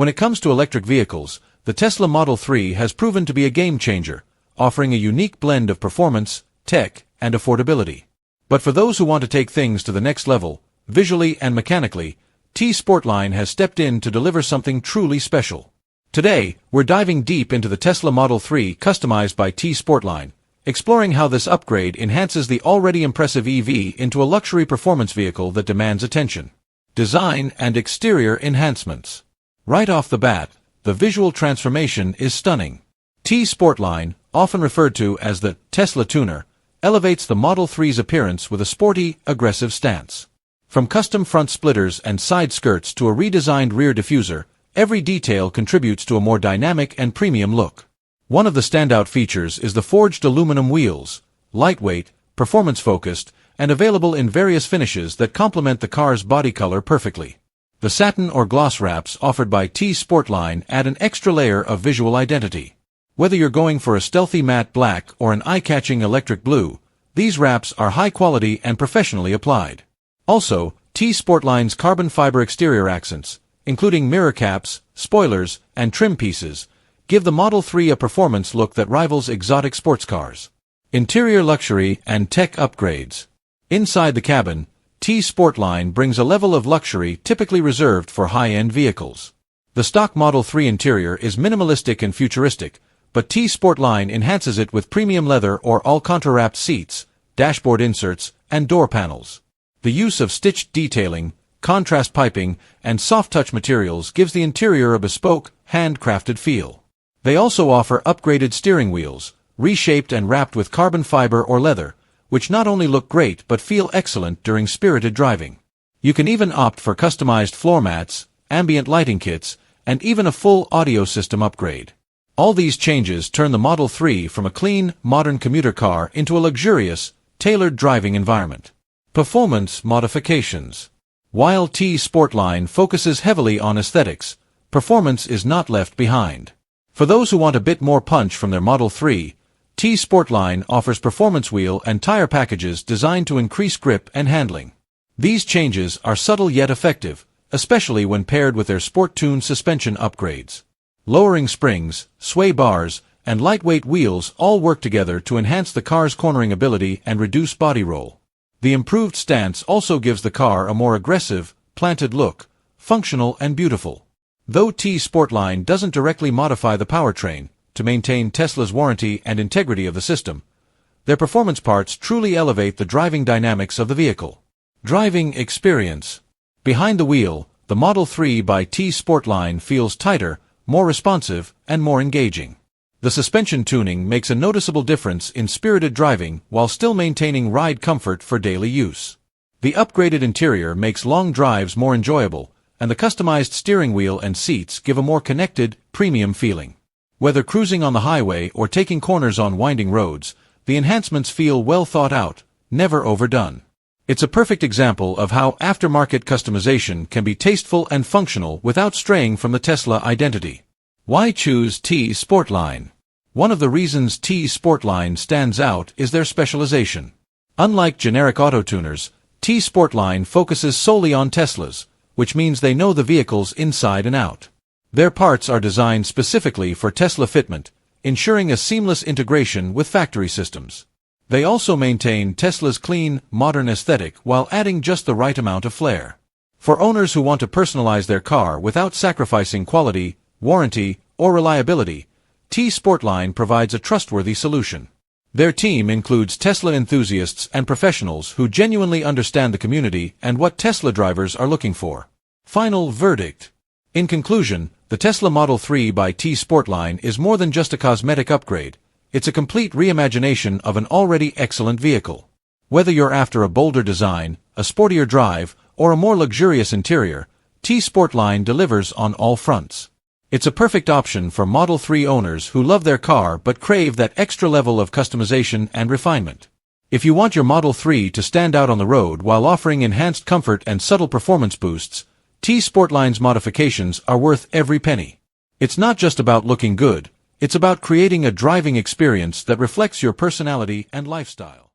When it comes to electric vehicles, the Tesla Model 3 has proven to be a game-changer, offering a unique blend of performance, tech, and affordability. But for those who want to take things to the next level, visually and mechanically, T Sportline has stepped in to deliver something truly special. Today, we're diving deep into the Tesla Model 3 customized by T Sportline, exploring how this upgrade enhances the already impressive EV into a luxury performance vehicle that demands attention. Design and exterior enhancements. Right off the bat, the visual transformation is stunning. T Sportline, often referred to as the Tesla Tuner, elevates the Model 3's appearance with a sporty, aggressive stance. From custom front splitters and side skirts to a redesigned rear diffuser, every detail contributes to a more dynamic and premium look. One of the standout features is the forged aluminum wheels, lightweight, performance-focused, and available in various finishes that complement the car's body color perfectly. The satin or gloss wraps offered by T Sportline add an extra layer of visual identity. Whether you're going for a stealthy matte black or an eye-catching electric blue, these wraps are high quality and professionally applied. Also, T Sportline's carbon fiber exterior accents, including mirror caps, spoilers, and trim pieces, give the Model 3 a performance look that rivals exotic sports cars. Interior luxury and tech upgrades. Inside the cabin, T Sportline brings a level of luxury typically reserved for high-end vehicles. The stock Model 3 interior is minimalistic and futuristic, but T Sportline enhances it with premium leather or Alcantara-wrapped seats, dashboard inserts, and door panels. The use of stitched detailing, contrast piping, and soft-touch materials gives the interior a bespoke, handcrafted feel. They also offer upgraded steering wheels, reshaped and wrapped with carbon fiber or leather, which not only look great but feel excellent during spirited driving. You can even opt for customized floor mats, ambient lighting kits, and even a full audio system upgrade. All these changes turn the Model 3 from a clean, modern commuter car into a luxurious, tailored driving environment. Performance modifications. While T Sportline focuses heavily on aesthetics, performance is not left behind. For those who want a bit more punch from their Model 3, T Sportline offers performance wheel and tire packages designed to increase grip and handling. These changes are subtle yet effective, especially when paired with their sport-tuned suspension upgrades. Lowering springs, sway bars, and lightweight wheels all work together to enhance the car's cornering ability and reduce body roll. The improved stance also gives the car a more aggressive, planted look, functional and beautiful. Though T Sportline doesn't directly modify the powertrain to maintain Tesla's warranty and integrity of the system, their performance parts truly elevate the driving dynamics of the vehicle. Driving experience. Behind the wheel, the Model 3 by T Sportline feels tighter, more responsive, and more engaging. The suspension tuning makes a noticeable difference in spirited driving while still maintaining ride comfort for daily use. The upgraded interior makes long drives more enjoyable, and the customized steering wheel and seats give a more connected, premium feeling. Whether cruising on the highway or taking corners on winding roads, the enhancements feel well thought out, never overdone. It's a perfect example of how aftermarket customization can be tasteful and functional without straying from the Tesla identity. Why choose T Sportline? One of the reasons T Sportline stands out is their specialization. Unlike generic auto tuners, T Sportline focuses solely on Teslas, which means they know the vehicles inside and out. Their parts are designed specifically for Tesla fitment, ensuring a seamless integration with factory systems. They also maintain Tesla's clean, modern aesthetic while adding just the right amount of flair. For owners who want to personalize their car without sacrificing quality, warranty, or reliability, T Sportline provides a trustworthy solution. Their team includes Tesla enthusiasts and professionals who genuinely understand the community and what Tesla drivers are looking for. Final verdict. In conclusion, the Tesla Model 3 by T Sportline is more than just a cosmetic upgrade. It's a complete reimagination of an already excellent vehicle. Whether you're after a bolder design, a sportier drive, or a more luxurious interior, T Sportline delivers on all fronts. It's a perfect option for Model 3 owners who love their car but crave that extra level of customization and refinement. If you want your Model 3 to stand out on the road while offering enhanced comfort and subtle performance boosts, T Sportline's modifications are worth every penny. It's not just about looking good, it's about creating a driving experience that reflects your personality and lifestyle.